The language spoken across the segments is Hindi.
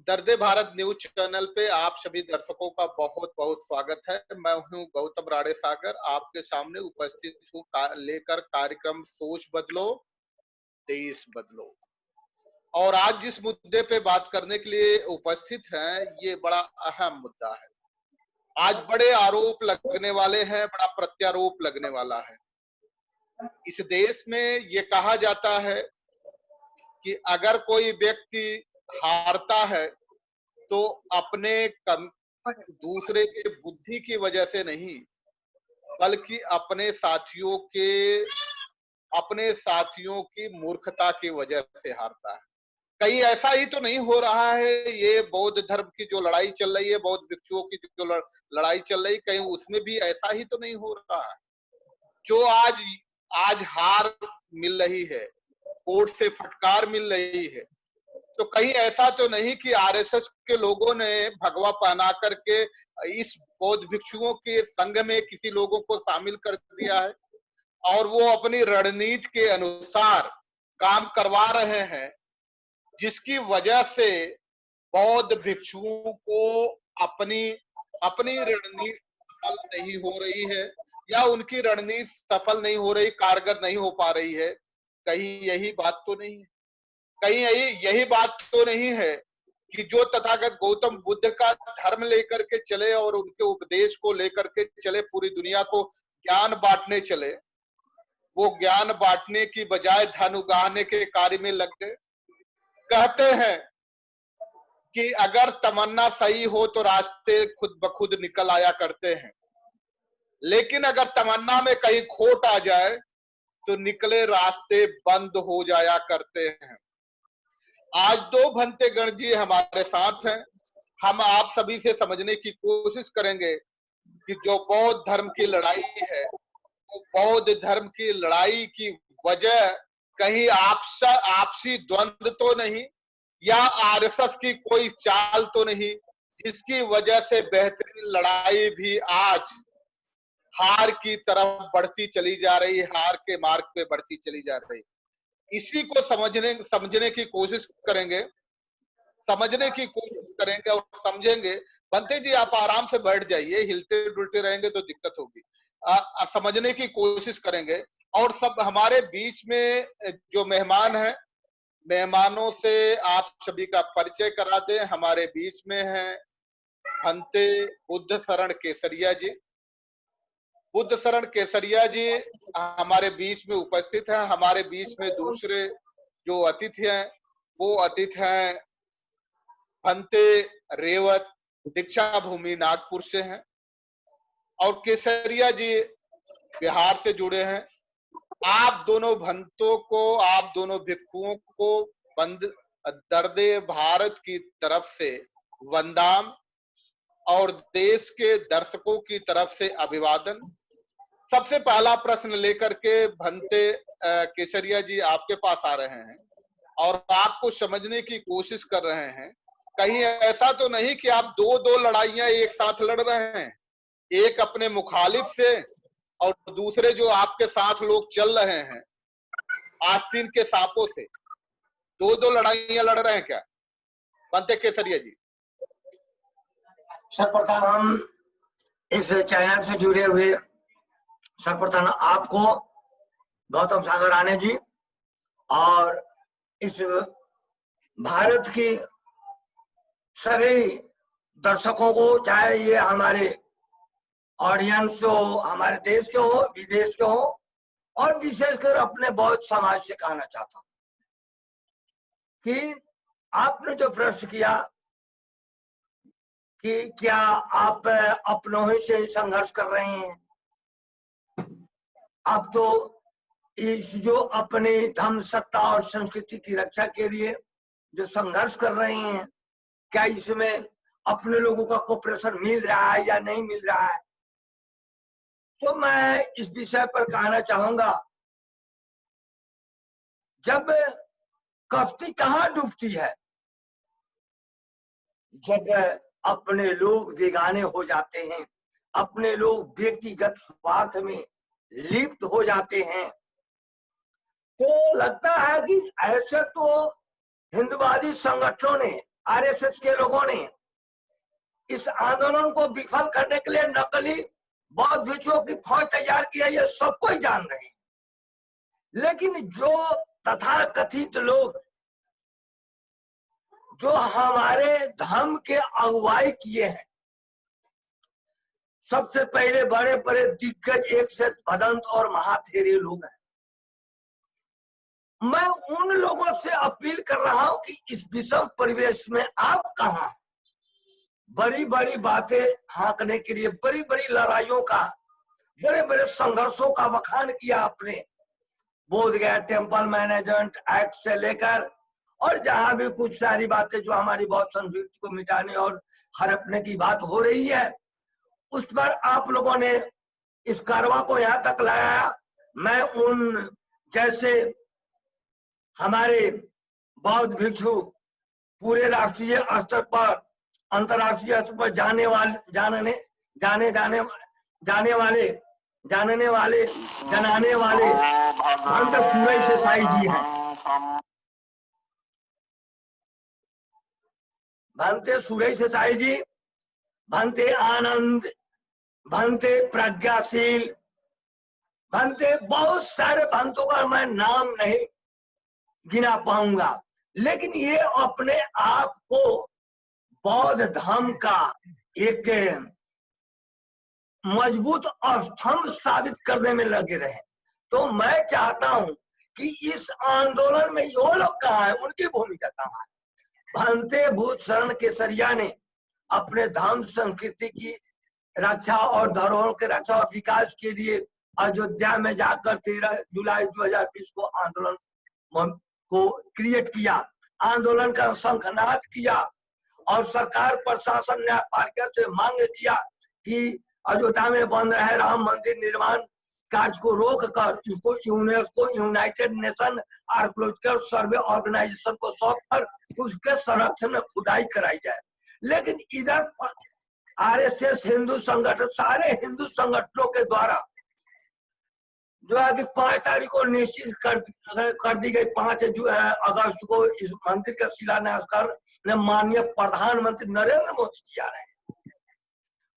दर्दे भारत न्यूज चैनल पे आप सभी दर्शकों का बहुत बहुत स्वागत है। मैं हूं गौतम राड़े सागर, आपके सामने उपस्थित हूं लेकर कार्यक्रम सोच बदलो देश बदलो। और आज जिस मुद्दे पे बात करने के लिए उपस्थित हैं, ये बड़ा अहम मुद्दा है। आज बड़े आरोप लगने वाले हैं, बड़ा प्रत्यारोप लगने वाला है। इस देश में ये कहा जाता है कि अगर कोई व्यक्ति हारता है तो अपने दूसरे के बुद्धि की वजह से नहीं, बल्कि अपने साथियों की मूर्खता की वजह से हारता है। कहीं ऐसा ही तो नहीं हो रहा है, ये बौद्ध धर्म की जो लड़ाई चल रही है, बौद्ध भिक्षुओं की जो लड़ाई चल रही, कहीं उसमें भी ऐसा ही तो नहीं हो रहा है। जो आज आज हार मिल रही है, कोर्ट से फटकार मिल रही है, तो कहीं ऐसा तो नहीं कि आरएसएस के लोगों ने भगवा पहना करके इस बौद्ध भिक्षुओं के संघ में किसी लोगों को शामिल कर दिया है और वो अपनी रणनीति के अनुसार काम करवा रहे हैं, जिसकी वजह से बौद्ध भिक्षुओं को अपनी अपनी रणनीति सफल नहीं हो रही है, या उनकी रणनीति सफल नहीं हो रही, कारगर नहीं हो पा रही है। कहीं यही बात तो नहीं है, कहीं यही बात तो नहीं है कि जो तथागत गौतम बुद्ध का धर्म लेकर के चले और उनके उपदेश को लेकर के चले, पूरी दुनिया को ज्ञान बांटने चले, वो ज्ञान बांटने की बजाय धन उगाहने के कार्य में लग गए। कहते हैं कि अगर तमन्ना सही हो तो रास्ते खुद ब खुद निकल आया करते हैं, लेकिन अगर तमन्ना में कहीं खोट आ जाए तो निकले रास्ते बंद हो जाया करते हैं। आज दो भंते गण जी हमारे साथ हैं। हम आप सभी से समझने की कोशिश करेंगे कि जो बौद्ध धर्म की लड़ाई है, वो बौद्ध धर्म की लड़ाई की वजह कहीं आपसी द्वंद्व तो नहीं, या आरएसएस की कोई चाल तो नहीं, जिसकी वजह से बेहतरीन लड़ाई भी आज हार की तरफ बढ़ती चली जा रही है, हार के मार्ग पे बढ़ती चली जा रही है। इसी को समझने की कोशिश करेंगे, और समझेंगे। बनते जी आप आराम से बैठ जाइए, हिलते डुलते रहेंगे तो दिक्कत होगी। समझने की कोशिश करेंगे। और सब हमारे बीच में जो मेहमान हैं, मेहमानों से आप सभी का परिचय करा दें। हमारे बीच में हैं भंते बुद्ध शरण केसरिया जी। बुद्ध शरण केसरिया जी हमारे बीच में उपस्थित हैं। हमारे बीच में दूसरे जो अतिथि हैं, वो अतिथि हैं भंते रेवत, दीक्षा भूमि नागपुर से हैं, और केसरिया जी बिहार से जुड़े हैं। आप दोनों भंतों को, आप दोनों भिक्षुओं को दर्दे भारत की तरफ से वंदन और देश के दर्शकों की तरफ से अभिवादन। सबसे पहला प्रश्न लेकर के भंते केसरिया जी आपके पास आ रहे हैं और आपको समझने की कोशिश कर रहे हैं। कहीं ऐसा तो नहीं कि आप दो लड़ाइयां एक साथ लड़ रहे हैं, एक अपने मुखालिफ से और दूसरे जो आपके साथ लोग चल रहे हैं आस्तीन के सांपों से, दो लड़ाइयां लड़ रहे हैं क्या भंते केसरिया जी? सर्वप्रथम हम इस चैनल से जुड़े हुए सर्वप्रथम आपको गौतम सागर राणे जी और इस भारत की सभी दर्शकों को, चाहे ये हमारे ऑडियंस हो, हमारे देश के हो, विदेश के हो, और विशेषकर अपने बौद्ध समाज से कहना चाहता हूं कि आपने जो प्रश्न किया कि क्या आप अपनों ही से संघर्ष कर रहे हैं, अब तो इस जो अपनी धर्म, सत्ता और संस्कृति की रक्षा के लिए जो संघर्ष कर रहे हैं, क्या इसमें अपने लोगों का कोऑपरेशन मिल रहा है या नहीं मिल रहा है? तो मैं इस विषय पर कहना चाहूंगा, जब कश्ती कहाँ डूबती है? जब अपने लोग बेगाने हो जाते हैं, अपने लोग व्यक्तिगत स्वार्थ में लिप्त हो जाते हैं। तो लगता है कि ऐसे तो हिंदुवादी संगठनों ने आरएसएस के लोगों ने इस आंदोलन को विफल करने के लिए नकली बौद्ध भिक्षुओं की फौज तैयार की है, ये सब कोई जान रहे हैं। लेकिन जो तथाकथित लोग जो हमारे धर्म के अगुवाई किए हैं, सबसे पहले बड़े बड़े दिग्गज एक से भदंत और महाथेरे लोग हैं। मैं उन लोगों से अपील कर रहा हूं कि इस विषम परिवेश में आप कहां, बड़ी बड़ी बातें हाँकने के लिए, बड़ी बड़ी लड़ाइयों का, बड़े बड़े संघर्षों का बखान किया आपने, बोधगया टेम्पल मैनेजमेंट एक्ट से लेकर और जहां भी कुछ सारी बातें जो हमारी बहुत संस्कृति को मिटाने और हड़पने की बात हो रही है, उस पर आप लोगों ने इस कारवा को यहां तक लाया। मैं उन जैसे हमारे बौद्ध भिक्षु पूरे राष्ट्रीय स्तर पर, अंतर्राष्ट्रीय स्तर पर जानने वाले भंत सूरज देसाई जी हैं, भंते सूरज देसाई जी, भंते आनंद, भंते प्रज्ञाशील, भंते बहुत सारे भंतों का मैं नाम नहीं गिना पाऊंगा, लेकिन ये अपने आप को बौद्ध धर्म का एक मजबूत स्तंभ साबित करने में लगे रहे। तो मैं चाहता हूं कि इस आंदोलन में वो लोग कहाँ है, उनकी भूमिका कहाँ है। भंते भूत शरण केसरिया ने अपने धर्म संस्कृति की रक्षा और धरोहर के रक्षा और विकास के लिए अयोध्या में जाकर 13 जुलाई 2020 को आंदोलन को क्रिएट किया, आंदोलन का शंखनाद किया और सरकार प्रशासन न्यायपालिका से मांग किया कि अयोध्या में बन रहे राम मंदिर निर्माण कार्य को रोक कर इसको UNESCO, united nation archaeological survey organization को सौंप कर उसके संरक्षण में खुदाई कराई जाए। लेकिन इधर आरएसएस हिंदू संगठन, सारे हिंदू संगठनों के द्वारा जो है कि 5 तारीख को निश्चित कर दी गई, 5 अगस्त को इस मंदिर का शिलान्यास कर माननीय प्रधानमंत्री नरेंद्र मोदी जी आ रहे हैं।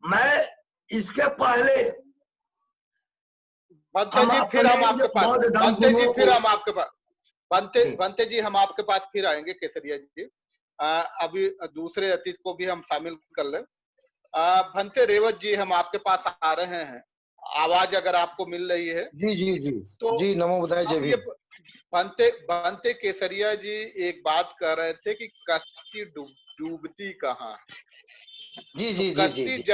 मैं इसके पहले बनते जी फिर हम आपके पास, बनते जी फिर हम आपके पास, बनते जी हम आपके पास फिर आएंगे केसरिया जी। अभी दूसरे अतिथि को भी हम शामिल कर लें। भंते रेवत जी हम आपके पास आ रहे हैं, आवाज अगर आपको मिल रही है। जी जी जी तो जी, नमो बुधाय जय भीम। बनते केसरिया जी एक बात कर रहे थे कि कश्ती डूबती कहाँ है। जी जी तो जी जी,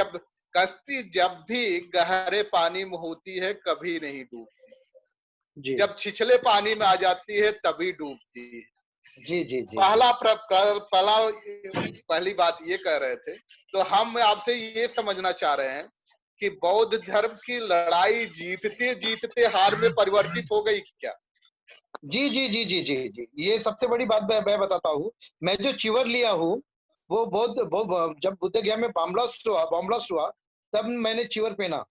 कश्ती जब भी गहरे पानी में होती है कभी नहीं डूबती, जब छिछले पानी में आ जाती है तभी डूबती है। जी जी जी, पहली बात ये कह रहे थे। तो हम आपसे ये समझना चाह रहे हैं कि बौद्ध धर्म की लड़ाई जीतते जीतते हार में परिवर्तित हो गई क्या? जी जी जी जी जी जी, ये सबसे बड़ी बात मैं बताता हूँ। मैं जो चिवर लिया हूँ वो जब बुद्ध गया में बॉम्ब ब्लास्ट हुआ तब मैंने चिवर पहना।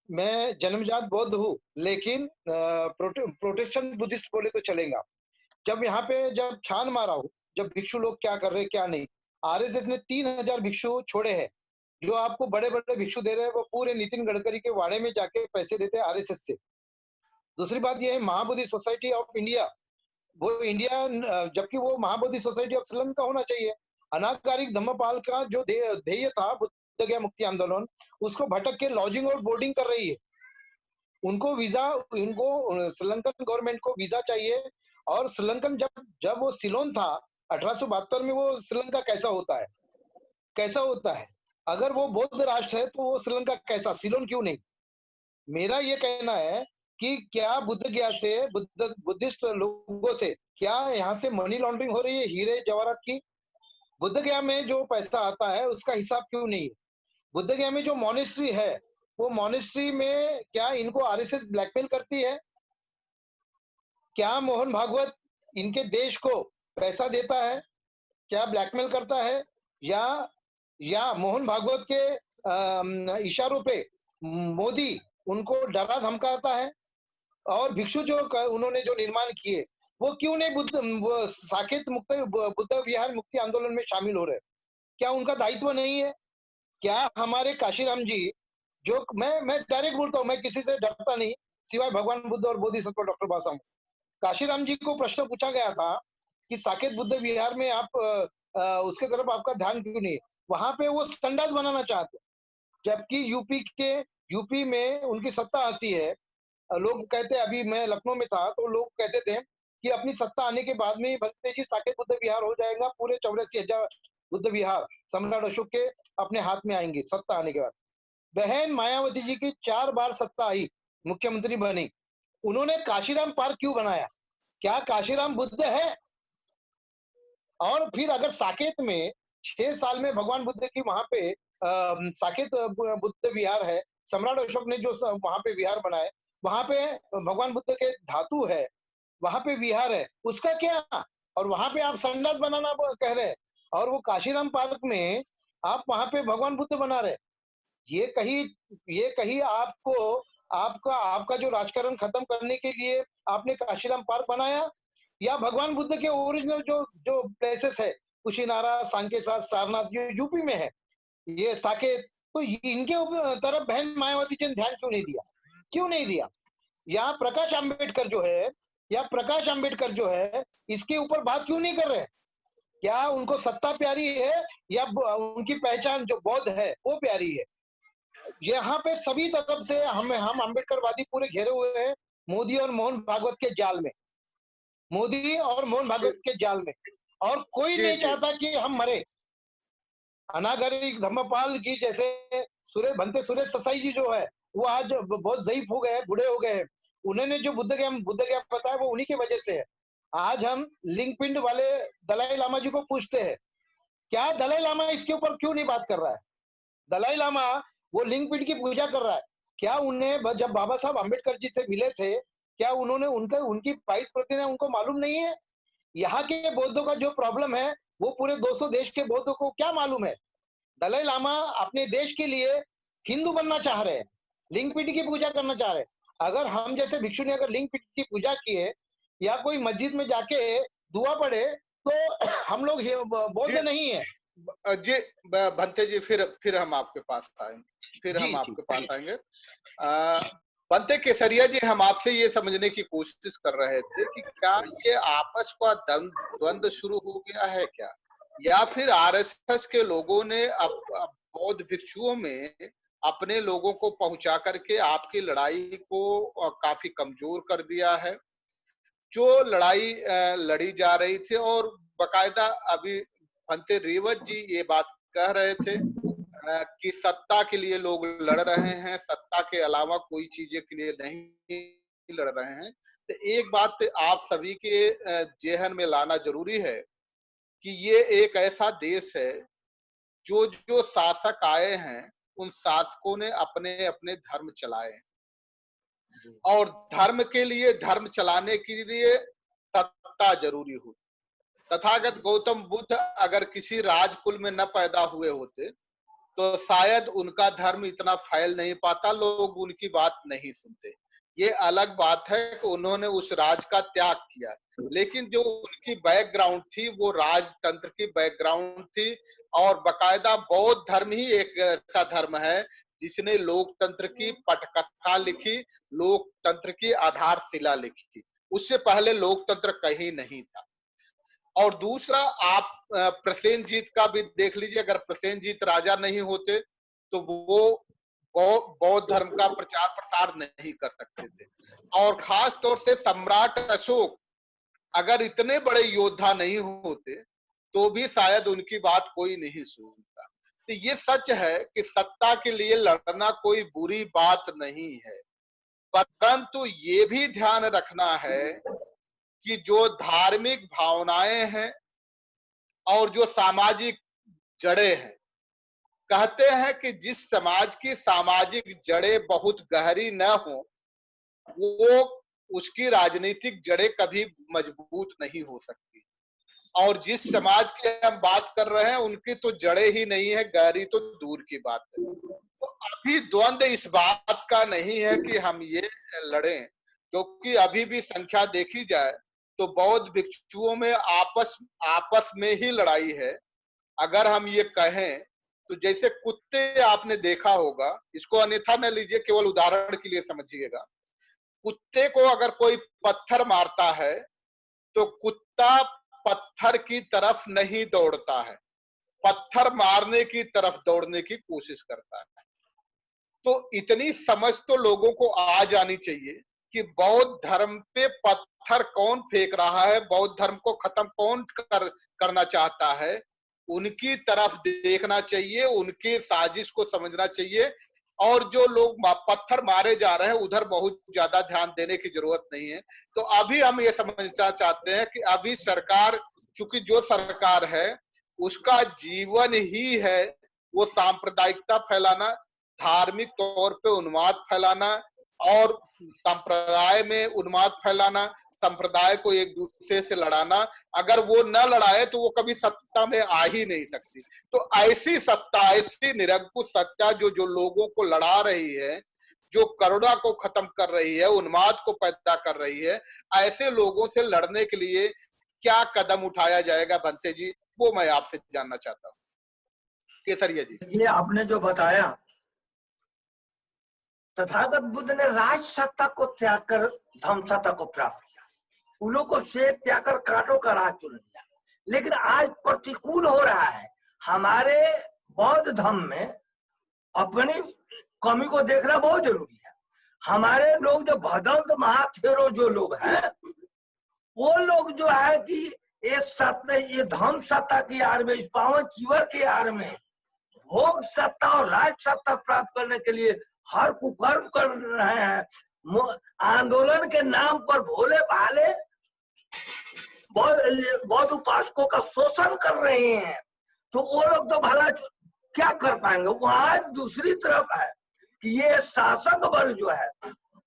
मैं जन्मजात बौद्ध हूँ, लेकिन प्रोटेस्टेंट बुद्धिस्ट बोले तो चलेगा। जब यहाँ पे जब छान मारा हूँ, जब भिक्षु लोग क्या कर रहे हैं क्या नहीं, आरएसएस ने 3000 भिक्षु छोड़े हैं। जो आपको बड़े बड़े भिक्षु दे रहे हैं वो पूरे नितिन गडकरी के वाड़े में जाके पैसे देते हैं आरएसएस से। दूसरी बात यह है, महाबोधि सोसाइटी ऑफ इंडिया, वो इंडिया, जबकि वो महाबोधि सोसाइटी ऑफ श्रीलंका होना चाहिए। अनागारिक धम्मपाल का जो ध्येय था बुद्ध गया मुक्ति आंदोलन, उसको भटक के लॉजिंग और बोर्डिंग कर रही है। उनको वीजा, इनको श्रीलंकन गवर्नमेंट को वीजा चाहिए। और श्रीलंकन जब वो सिलोन था 1872 में, वो श्रीलंका कैसा होता है? अगर वो बौद्ध राष्ट्र है तो वो श्रीलंका कैसा, सिलोन क्यों नहीं? मेरा ये कहना है कि क्या बुद्ध गया से बुद्धिस्ट लोगों से क्या यहाँ से मनी लॉन्ड्रिंग हो रही है हीरे जवाहरात की? बुद्ध गया में जो पैसा आता है उसका हिसाब क्यों नहीं है? बुद्ध गया में जो मॉनेस्ट्री है, वो मॉनेस्ट्री में क्या इनको आरएसएस ब्लैकमेल करती है? क्या मोहन भागवत इनके देश को पैसा देता है? क्या ब्लैकमेल करता है? या मोहन भागवत के इशारों पे मोदी उनको डरा धमकाता है? और भिक्षु जो उन्होंने जो निर्माण किए, वो क्यों नहीं वो साकेत मुक्त बुद्ध विहार मुक्ति आंदोलन में शामिल हो रहे? क्या उनका दायित्व नहीं है? क्या हमारे काशीराम जी, जो मैं डायरेक्ट बोलता हूँ, मैं किसी से डरता नहीं सिवाय भगवान बुद्ध और बोधिसत्व डॉक्टर बाबा। काशीराम जी को प्रश्न पूछा गया था कि साकेत बुद्ध विहार में आप उसके तरफ आपका ध्यान क्यों नहीं है? वहां पे वो संडास बनाना चाहते, जबकि यूपी में उनकी सत्ता आती है। लोग कहते हैं, अभी मैं लखनऊ में था तो लोग कहते थे कि अपनी सत्ता आने के बाद में भक्ति जी साकेत बुद्ध विहार हो जाएगा, पूरे 84,000 बुद्ध विहार सम्राट अशोक के अपने हाथ में आएंगे सत्ता आने के बाद। बहन मायावती जी की 4 बार सत्ता आई, मुख्यमंत्री बनी, उन्होंने काशीराम पार्क क्यों बनाया? क्या काशीराम बुद्ध है? और फिर अगर साकेत में 6 साल में भगवान बुद्ध की वहां पे साकेत बुद्ध विहार है, सम्राट अशोक ने जो वहां पे विहार बनाए, वहां पे भगवान बुद्ध के धातु है, वहां पे विहार है, उसका क्या? और वहां पे आप संडास बनाना कह रहे हैं, और वो काशीराम पार्क में आप वहां पे भगवान बुद्ध बना रहे। ये कहीं आपको आपका आपका जो राजकारण खत्म करने के लिए आपने काशीराम पार्क बनाया, या भगवान बुद्ध के ओरिजिनल जो जो प्लेसेस है, कुशीनारा, सांकेसार, सारनाथ, जो यूपी में है, ये साकेत, तो इनके तरफ बहन मायावती जी ने ध्यान क्यों नहीं दिया? क्यों नहीं दिया? यहाँ प्रकाश आंबेडकर जो है, इसके ऊपर बात क्यों नहीं कर रहे? क्या उनको सत्ता प्यारी है, या उनकी पहचान जो बौद्ध है वो प्यारी है? यहाँ पे सभी तरफ से हम अम्बेडकरवादी पूरे घेरे हुए हैं, मोदी और मोहन भागवत के जाल में, और कोई जी नहीं जी चाहता कि हम मरे। अनागरी धर्मपाल की जैसे भंते सुरेश ससाई जी जो है, वो आज बहुत ज़ईफ हो गए, बूढ़े हो गए हैं। उन्होंने जो बुद्ध ज्ञान बताया, वो उन्हीं की वजह से है। आज हम लिंगपिंड वाले दलाई लामा जी को पूछते हैं, क्या दलाई लामा इसके ऊपर क्यों नहीं बात कर रहा है? दलाई लामा वो लिंगपिंड की पूजा कर रहा है। क्या उन्हें जब बाबा साहब अम्बेडकर जी से मिले थे, क्या उन्होंने उनकी 22 प्रतियां उनको मालूम नहीं है? यहाँ के बौद्धों का जो प्रॉब्लम है, वो पूरे 200 देश के बौद्धों को क्या मालूम है? दलाई लामा अपने देश के लिए हिंदू बनना चाह रहे हैं, लिंग पीढ़ी की पूजा करना चाह रहे हैं। अगर हम जैसे भिक्षु ने अगर लिंग पीढ़ी की पूजा किए, या कोई मस्जिद में जाके दुआ पढ़े, तो हम लोग बौद्ध जी नहीं है। जी भंते जी, फिर हम आपके पास आएंगे, जी जी भंते केसरिया जी, हम आपसे ये समझने की कोशिश कर रहे थे कि क्या ये आपस का द्वंद्व शुरू हो गया है क्या, या फिर आरएसएस के लोगों ने बौद्ध भिक्षुओं में अपने लोगों को पहुंचा करके आपकी लड़ाई को काफी कमजोर कर दिया है? जो लड़ाई लड़ी जा रही थी, और बकायदा अभी भंते रेवत जी ये बात कह रहे थे कि सत्ता के लिए लोग लड़ रहे हैं, सत्ता के अलावा कोई चीजें के लिए नहीं लड़ रहे हैं। तो एक बात आप सभी के जेहन में लाना जरूरी है कि ये एक ऐसा देश है, जो जो शासक आए हैं, उन शासकों ने अपने अपने धर्म चलाए, और धर्म के लिए, धर्म चलाने के लिए सत्ता जरूरी होती। तथागत गौतम बुद्ध अगर किसी राजकुल में न पैदा हुए होते, तो शायद उनका धर्म इतना फैल नहीं पाता, लोग उनकी बात नहीं सुनते। ये अलग बात है कि उन्होंने उस राज का त्याग किया, लेकिन जो उनकी बैकग्राउंड थी वो राजतंत्र की बैकग्राउंड थी। और बकायदा बौद्ध धर्म ही एक ऐसा धर्म है जिसने लोकतंत्र की पटकथा लिखी, लोकतंत्र की आधारशिला लिखी। उससे पहले लोकतंत्र कहीं नहीं था। और दूसरा, आप प्रसेनजीत का भी देख लीजिए, अगर प्रसेनजीत राजा नहीं होते तो वो बौद्ध धर्म का प्रचार प्रसार नहीं कर सकते थे। और खास तौर से सम्राट अशोक अगर इतने बड़े योद्धा नहीं होते तो भी शायद उनकी बात कोई नहीं सुनता। तो ये सच है कि सत्ता के लिए लड़ना कोई बुरी बात नहीं है, परंतु ये भी ध्यान रखना है कि जो धार्मिक भावनाएं हैं और जो सामाजिक जड़ें हैं, कहते हैं कि जिस समाज की सामाजिक जड़ें बहुत गहरी न हो, वो उसकी राजनीतिक जड़ें कभी मजबूत नहीं हो सकती। और जिस समाज की हम बात कर रहे हैं, उनकी तो जड़ें ही नहीं है, गहरी तो दूर की बात है। तो अभी द्वंद्व इस बात का नहीं है कि हम ये लड़ें, क्योंकि अभी भी संख्या देखी जाए तो बौद्ध भिक्षुओं में आपस में ही लड़ाई है। अगर हम ये कहें तो जैसे कुत्ते आपने देखा होगा, इसको अन्यथा न लीजिए, केवल उदाहरण के लिए समझिएगा। कुत्ते को अगर कोई पत्थर मारता है तो कुत्ता पत्थर की तरफ नहीं दौड़ता है, पत्थर मारने की तरफ दौड़ने की कोशिश करता है। तो इतनी समझ तो लोगों को आ जानी चाहिए कि बौद्ध धर्म पे पत्थर कौन फेंक रहा है, बौद्ध धर्म को खत्म कौन करना चाहता है, उनकी तरफ देखना चाहिए, उनके साजिश को समझना चाहिए। और जो लोग पत्थर मारे जा रहे हैं उधर बहुत ज्यादा ध्यान देने की जरूरत नहीं है। तो अभी हम ये समझना चाहते हैं कि अभी सरकार, चूंकि जो सरकार है उसका जीवन ही है वो सांप्रदायिकता फैलाना, धार्मिक तौर पे उन्माद फैलाना और संप्रदाय में उन्माद फैलाना, संप्रदाय को एक दूसरे से लड़ाना। अगर वो न लड़ाए तो वो कभी सत्ता में आ ही नहीं सकती। तो ऐसी सत्ता, ऐसी निरंकुश सत्ता जो लोगों को लड़ा रही है, जो करुणा को खत्म कर रही है, उन्माद को पैदा कर रही है, ऐसे लोगों से लड़ने के लिए क्या कदम उठाया जाएगा बंते जी, वो मैं आपसे जानना चाहता हूँ। केसरिया जी, ये आपने जो बताया, तथागत बुद्ध ने राज सत्ता को त्याग कर धर्म सत्ता को प्राप्त किया, फूलों को से त्याग कर कांटों का राज चुन लिया। लेकिन आज प्रतिकूल हो रहा है। हमारे बौद्ध धर्म में अपनी कमी को देखना बहुत जरूरी है। हमारे लोग जो भदंत महाथेरो जो लोग हैं, वो लोग जो है कि ये धर्म सत्ता की आड़ में, इस पावन चीवर की आड़ में भोग सत्ता और राज सत्ता प्राप्त करने के लिए हर कुकर्म कर रहे हैं। आंदोलन के नाम पर भोले भाले बौद्ध उपासकों का शोषण कर रहे हैं। तो वो लोग तो भला क्या कर पाएंगे। वहां दूसरी तरफ है कि ये शासक वर्ग जो है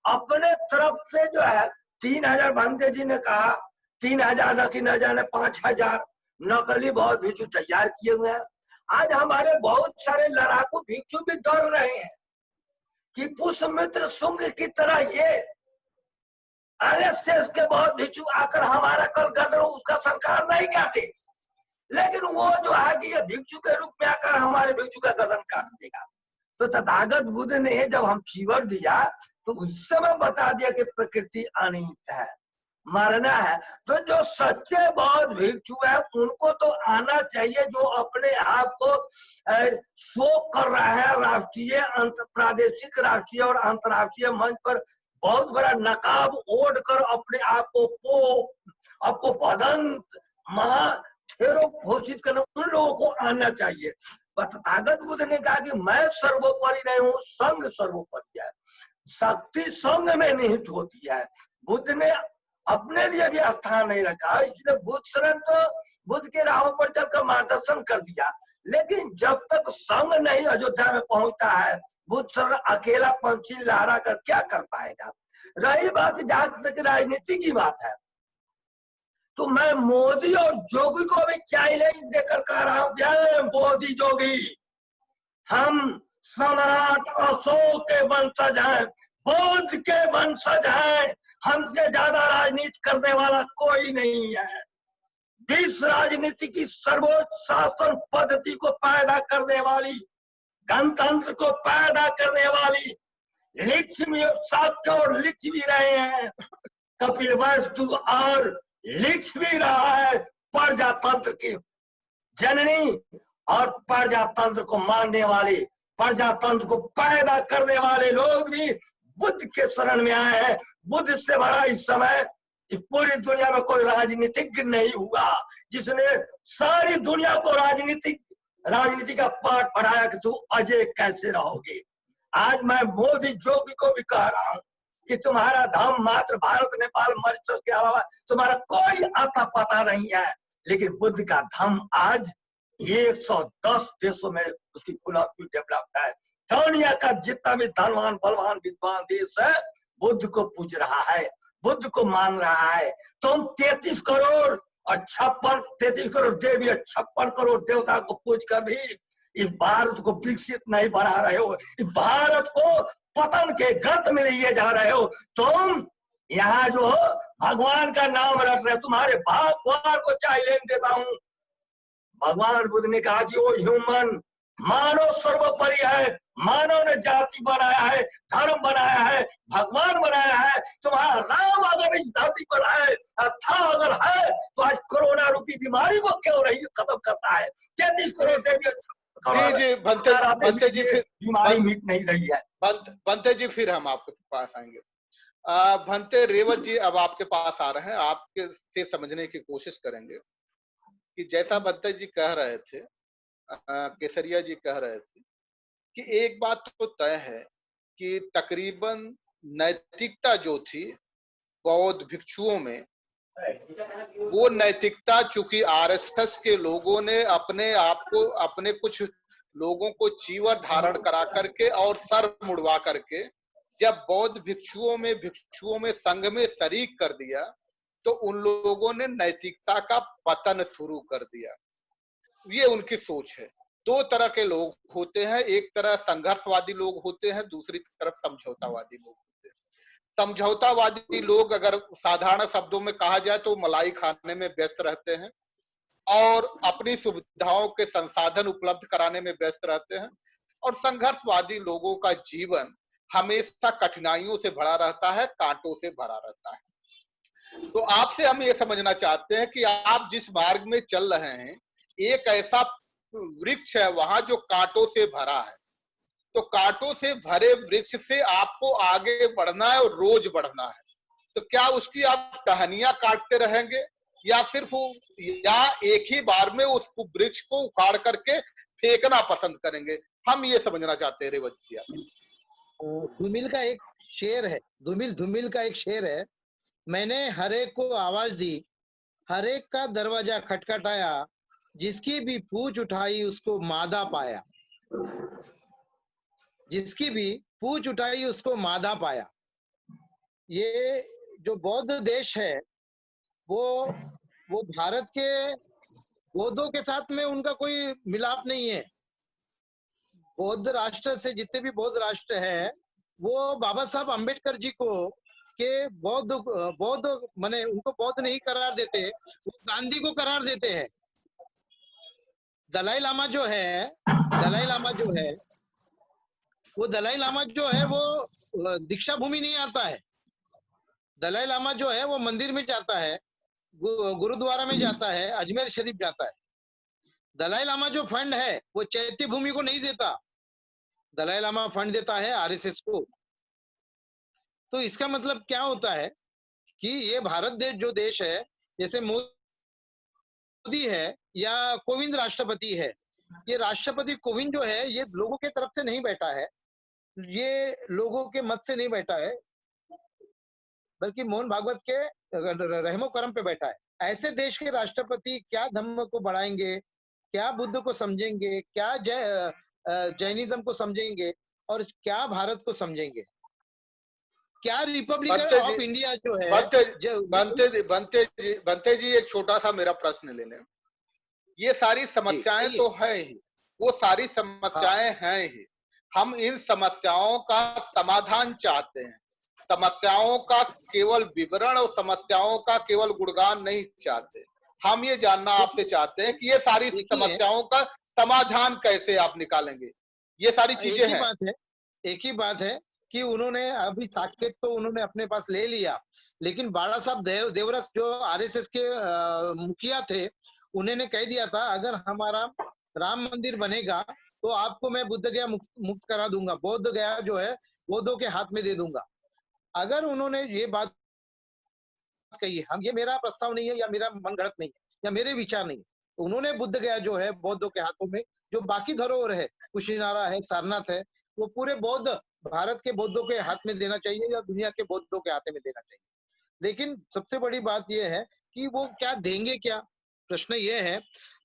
अपने तरफ से जो है 3000 भंते जी ने कहा, 3000 न जाने 5000 नकली बौद्ध भिक्षु तैयार किए हुए हैं। आज हमारे बहुत सारे लड़ाकू भिक्षु भी डर रहे हैं कि पुष्यमित्र शुंग की तरह ये आरएसएस के बौद्ध भिक्षु आकर हमारा कल गर्दन उसका सरकार नहीं काटे, लेकिन वो जो है कि ये भिक्षु के रूप में आकर हमारे भिक्षु का गर्दन काट देगा। तो तथागत बुद्ध ने जब हम चीवर दिया तो उस समय बता दिया कि प्रकृति अनित है, मरना है। तो जो सच्चे बौद्ध भिक्षु है उनको तो आना चाहिए, जो अपने आप को शोक कर रहा है राष्ट्रीय, प्रादेशिक, राष्ट्रीय और अंतर्राष्ट्रीय मंच पर बहुत बड़ा नकाब ओढ़ कर अपने आप को आपको भदंत महाथेरो घोषित करना, उन लोगों को आना चाहिए। तथागत बुद्ध ने कहा कि मैं सर्वोपरि नहीं हूँ, संघ सर्वोपरि है, शक्ति संघ में निहित होती है। बुद्ध ने अपने लिए भी स्थान नहीं रखा, इसलिए बुद्ध शरण तो बुद्ध के राहों पर चलकर मार्गदर्शन कर दिया, लेकिन जब तक संघ नहीं अयोध्या में पहुंचता है, बुद्ध शरण अकेला पंछी लहरा कर क्या कर पाएगा। रही बात जहां तक राजनीति की बात है, तो मैं मोदी और जोगी को भी चैलेंज देकर कह रहा हूं, मोदी जोगी, हम सम्राट अशोक के वंशज हैं, बौद्ध के वंशज हैं, हमसे ज्यादा राजनीति करने वाला कोई नहीं है। विश्व राजनीति की सर्वोच्च शासन पद्धति को पैदा करने वाली, गणतंत्र को पैदा करने वाली लिच्छवी शाक्य और लिच्छवी रहे हैं, कपिल वस्तु और लिच्छवी रहा है प्रजातंत्र की जननी, और प्रजातंत्र को मानने वाले, प्रजातंत्र को पैदा करने वाले लोग भी बुद्ध के शरण में आए हैं। बुद्ध से भरा इस समय इस पूरी दुनिया में कोई राजनीतिज्ञ नहीं हुआ जिसने सारी दुनिया को राजनीति का पाठ पढ़ाया कि तू अजय कैसे रहोगे। आज मैं मोदी जोगी को भी कह रहा हूं कि तुम्हारा धर्म मात्र भारत, नेपाल, मॉरिशस के अलावा तुम्हारा कोई आता पता नहीं है, लेकिन बुद्ध का धर्म आज 110 देशों में उसकी फिलॉसफी डेवलप्ड है। दुनिया का जितना भी धनवान, बलवान, विद्वान देश है बुद्ध को पूज रहा है, बुद्ध को मान रहा है। तुम 33 करोड़ और 33 करोड़ देवी और 56 करोड़ देवता को पूज कर भी इस भारत को विकसित नहीं बना रहे हो, इस भारत को पतन के गर्त में लिए जा रहे हो। तुम यहाँ जो भगवान का नाम रट रहे, तुम्हारे भगवान को चाहे लेन देता हूं। भगवान बुद्ध ने कहा कि वो ह्यूमन, मानव सर्वोपरि है, मानव ने जाति बनाया है, धर्म बनाया है, भगवान बनाया है। तुम्हारा राम अगर इस धरती पर है, था अगर है, तो आज कोरोना रूपी बीमारी को क्यों नहीं खत्म करता है? 33 करोड़ जी जी बनते जी, फिर बीमारी मिट नहीं रही है। बनते जी फिर हम आपके पास आएंगे। भंते रेवत जी अब आपके पास आ रहे हैं, आपके से समझने की कोशिश करेंगे कि जैसा भंते जी कह रहे थे, केसरिया जी कह रहे थे कि एक बात तो तय है कि तकरीबन नैतिकता जो थी बौद्ध भिक्षुओं में, वो नैतिकता चूंकि आरएसएस के लोगों ने अपने आप को, अपने कुछ लोगों को चीवर धारण करा करके और सर मुड़वा करके जब बौद्ध भिक्षुओं में संघ में शरीक कर दिया, तो उन लोगों ने नैतिकता का पतन शुरू कर दिया। ये उनकी सोच है। दो तरह के लोग होते हैं, एक तरह संघर्षवादी लोग होते हैं, दूसरी तरफ समझौतावादी लोग होते हैं। समझौतावादी लोग अगर साधारण शब्दों में कहा जाए तो मलाई खाने में व्यस्त रहते हैं और अपनी सुविधाओं के संसाधन उपलब्ध कराने में व्यस्त रहते हैं, और संघर्षवादी लोगों का जीवन हमेशा कठिनाइयों से भरा रहता है, कांटों से भरा रहता है। तो आपसे हम ये समझना चाहते हैं कि आप जिस मार्ग में चल रहे हैं, एक ऐसा वृक्ष है वहां जो कांटों से भरा है, तो कांटों से भरे वृक्ष से आपको आगे बढ़ना है और रोज बढ़ना है। तो क्या उसकी आप टहनियां काटते रहेंगे या सिर्फ या एक ही बार में उस वृक्ष को उखाड़ करके फेंकना पसंद करेंगे? हम ये समझना चाहते हैं रेवत जी। धूमिल का एक शेर है, धूमिल का एक शेर है, मैंने हरेक को आवाज दी, हरेक का दरवाजा खटखटाया, जिसकी भी पूछ उठाई उसको मादा पाया, जिसकी भी पूछ उठाई उसको मादा पाया। ये जो बौद्ध देश है वो भारत के बौद्धों के साथ में उनका कोई मिलाप नहीं है। बौद्ध राष्ट्र से जितने भी बौद्ध राष्ट्र है वो बाबा साहब अम्बेडकर जी को के बौद्ध माने उनको बौद्ध नहीं करार देते, वो गांधी को करार देते हैं। दलाई लामा जो है वो दीक्षा भूमि नहीं आता है। दलाई लामा जो है वो मंदिर में जाता है, गुरुद्वारा में जाता है, अजमेर शरीफ जाता है। दलाई लामा जो फंड है वो चैत्य भूमि को नहीं देता, दलाई लामा फंड देता है आरएसएस को। तो इसका मतलब क्या होता है कि ये भारत देश जो देश है, जैसे मोदी है या कोविंद राष्ट्रपति है, ये राष्ट्रपति कोविंद जो है ये लोगों के तरफ से नहीं बैठा है, ये लोगों के मत से नहीं बैठा है, बल्कि मोहन भागवत के रहमो करम पे बैठा है। ऐसे देश के राष्ट्रपति क्या धर्म को बढ़ाएंगे, क्या बुद्ध को समझेंगे, क्या जैनिज्म को समझेंगे और क्या भारत को समझेंगे? क्या रिपब्लिक ऑफ इंडिया जो है बनते जी एक छोटा सा मेरा प्रश्न ले लें। ये सारी समस्याएं तो है ही, वो सारी समस्याएं हैं ही, हम इन समस्याओं का समाधान चाहते हैं, समस्याओं का केवल विवरण और समस्याओं का केवल गुणगान नहीं चाहते। हम ये जानना आपसे चाहते हैं कि ये सारी समस्याओं का समाधान कैसे आप निकालेंगे। ये सारी चीजें हैं। एक ही बात है कि उन्होंने अभी साकेत तो उन्होंने अपने पास ले लिया, लेकिन बाला साहब देवरस जो आरएसएस के मुखिया थे, उन्होंने कह दिया था अगर हमारा राम मंदिर बनेगा तो आपको मैं बुद्ध गया मुक्त करा दूंगा, बौद्ध गया जो है बौद्धों के हाथ में दे दूंगा। अगर उन्होंने ये बात कही, हम ये मेरा प्रस्ताव नहीं है या मेरा मन गढ़ंत नहीं है या मेरे विचार नहीं है, उन्होंने बुद्ध गया जो है बौद्धों के हाथों में, जो बाकी धरोहर है कुशीनारा है, सारनाथ है, वो पूरे बौद्ध भारत के बौद्धों के हाथ में देना चाहिए या दुनिया के बौद्धों के हाथ में देना चाहिए। लेकिन सबसे बड़ी बात यह है कि वो क्या देंगे क्या? प्रश्न ये है,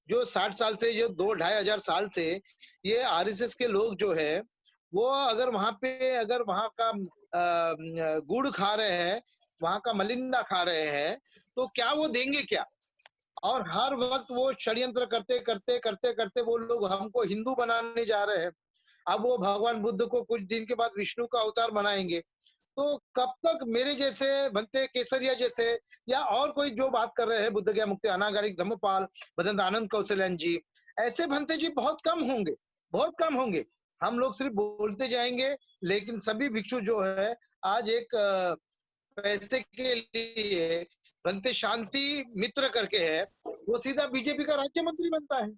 जो 60 साल से, जो 2-2.5 हजार साल से ये आरएसएस के लोग जो है वो अगर वहां पे अगर वहां का गुड़ खा रहे हैं, वहां का मलिंदा खा रहे हैं, तो क्या वो देंगे क्या? और हर वक्त वो षड्यंत्र करते करते करते करते वो लोग हमको हिंदू बनाने जा रहे हैं। अब वो भगवान बुद्ध को कुछ दिन के बाद विष्णु का अवतार बनाएंगे, तो कब तक मेरे जैसे भंते केसरिया जैसे या और कोई जो बात कर रहे हैं, बुद्ध गया मुक्ति अनागारिक धम्मपाल, भदंत आनंद कौशल्यान जी, ऐसे भंते जी बहुत कम होंगे, बहुत कम होंगे। हम लोग सिर्फ बोलते जाएंगे, लेकिन सभी भिक्षु जो है आज एक पैसे के लिए भंते शांति मित्र करके है, वो सीधा बीजेपी का राज्य मंत्री बनता है।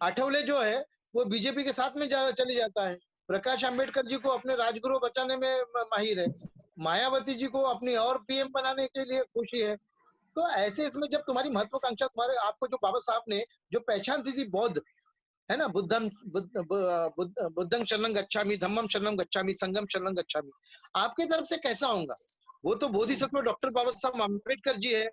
आठवले जो है वो बीजेपी के साथ में चले जाता है। प्रकाश अंबेडकर जी को अपने राजगुरु बचाने में माहिर है। मायावती जी को अपनी और पीएम बनाने के लिए खुशी है। तो ऐसे इसमें जब तुम्हारी महत्वाकांक्षा, तुम्हारे आपको जो बाबा साहब ने जो पहचान दी थी बौद्ध, है ना, बुद्धं शरणं गच्छामि, धम्मं शरणं गच्छामि, संघं शरणं गच्छामि, आपकी तरफ से कैसा होगा? वो तो बोधिसत्व डॉक्टर बाबा साहब अम्बेडकर जी है,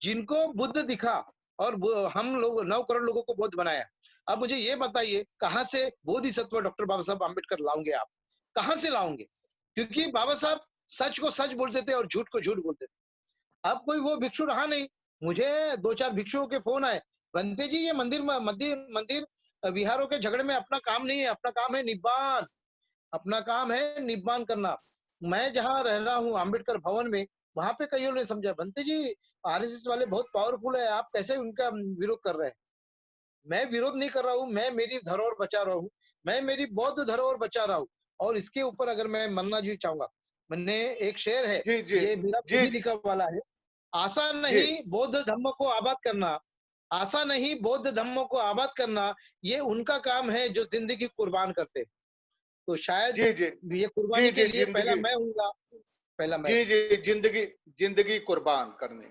जिनको बुद्ध दिखा और हम लोग 9 करोड़ लोगों को बौद्ध बनाया। अब मुझे ये बताइए, कहां से बोधिसत्व डॉक्टर बाबा साहब अम्बेडकर लाओगे आप? कहां से लाओगे? क्योंकि बाबा साहब सच को सच बोलते थे और झूठ को झूठ बोलते थे। अब कोई वो भिक्षु रहा नहीं। मुझे 2-4 भिक्षुओं के फोन आए, बनते जी ये मंदिर विहारों के झगड़े में अपना काम नहीं है, अपना काम है निब्बान, अपना काम है निब्बान करना। मैं जहां रह रहा हूँ अम्बेडकर भवन में, वहां पे कईयों ने समझा, बनते जी आरएसएस वाले बहुत पावरफुल है, आप कैसे उनका विरोध कर रहे हैं? मैं विरोध नहीं कर रहा हूँ, मैं मेरी धरोहर बचा रहा हूँ, मैं मेरी बौद्ध धरोहर बचा रहा हूँ। और इसके ऊपर अगर मैं मरना जी चाहूंगा, मैंने एक शेर है, जी जी ये मेरा खुद जी ही लिखा वाला है, आशा जी नहीं बौद्ध धम्म को आबाद करना, आशा नहीं बौद्ध धम्म को आबाद करना, ये उनका काम है जो जिंदगी कुर्बान करते हैं। तो शायद जी जी ये जी कुर्बानी के जी लिए पहला जिंदगी, मैं हूँगा, पहला मैं। जी जी जिंदगी, जिंदगी कुर्बान करने।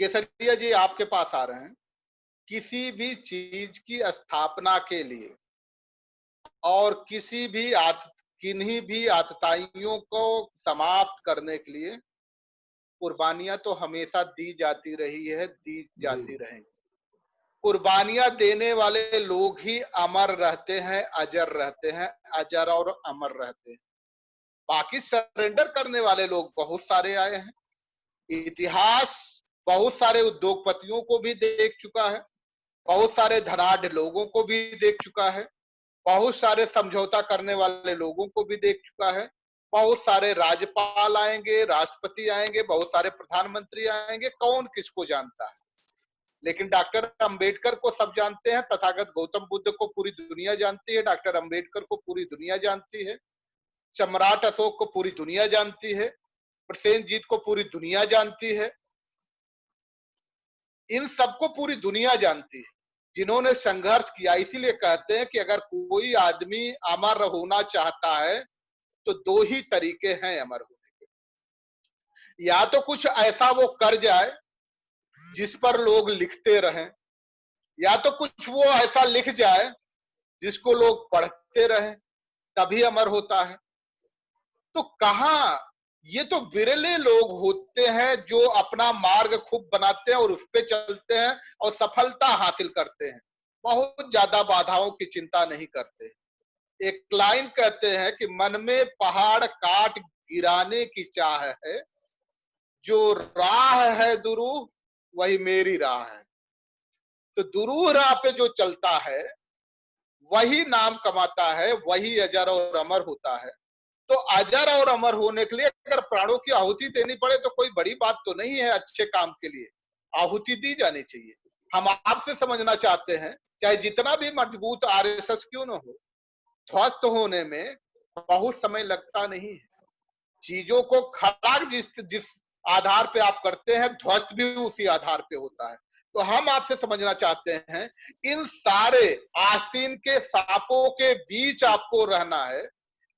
केसरिया जी आपके पास आ रहे हैं। किसी भी चीज की स्थापना के लिए और किसी भी किन्हीं भी आतताइयों को समाप्त करने के लिए कुर्बानियां तो हमेशा दी जाती रही है, दी जाती रहेंगी। कुर्बानियां देने वाले लोग ही अमर रहते हैं, अजर रहते हैं, अजर और अमर रहते हैं। बाकी सरेंडर करने वाले लोग बहुत सारे आए हैं। इतिहास बहुत सारे उद्योगपतियों को भी देख चुका है, बहुत सारे धनाढ़ लोगों को भी देख चुका है, बहुत सारे समझौता करने वाले लोगों को भी देख चुका है। बहुत सारे राज्यपाल आएंगे, राष्ट्रपति आएंगे, बहुत सारे प्रधानमंत्री आएंगे, कौन किसको जानता है? लेकिन डॉक्टर अंबेडकर को सब जानते हैं, तथागत गौतम बुद्ध को पूरी दुनिया जानती है, डॉक्टर अंबेडकर को पूरी दुनिया जानती है, सम्राट अशोक को पूरी दुनिया जानती है, प्रसेनजीत को पूरी दुनिया जानती है। इन सबको पूरी दुनिया जानती है, जिन्होंने संघर्ष किया। इसीलिए कहते हैं कि अगर कोई आदमी अमर होना चाहता है तो 2 ही तरीके हैं अमर होने के। या तो कुछ ऐसा वो कर जाए जिस पर लोग लिखते रहें, या तो कुछ वो ऐसा लिख जाए जिसको लोग पढ़ते रहें, तभी अमर होता है। तो कहां, ये तो विरले लोग होते हैं जो अपना मार्ग खूब बनाते हैं और उस पे चलते हैं और सफलता हासिल करते हैं, बहुत ज्यादा बाधाओं की चिंता नहीं करते। एक लाइन कहते हैं कि मन में पहाड़ काट गिराने की चाह है, जो राह है दुरूह वही मेरी राह है। तो दुरूह राह पे जो चलता है वही नाम कमाता है, वही अजर और अमर होता है। तो अजर और अमर होने के लिए अगर प्राणों की आहुति देनी पड़े तो कोई बड़ी बात तो नहीं है, अच्छे काम के लिए आहुति दी जानी चाहिए। हम आपसे समझना चाहते हैं, चाहे जितना भी मजबूत आरएसएस क्यों न हो, ध्वस्त होने में बहुत समय लगता नहीं है। चीजों को खड़ा जिस आधार पे आप करते हैं, ध्वस्त भी उसी आधार पे होता है। तो हम आपसे समझना चाहते हैं, इन सारे आस्तीन के सांपों के बीच आपको रहना है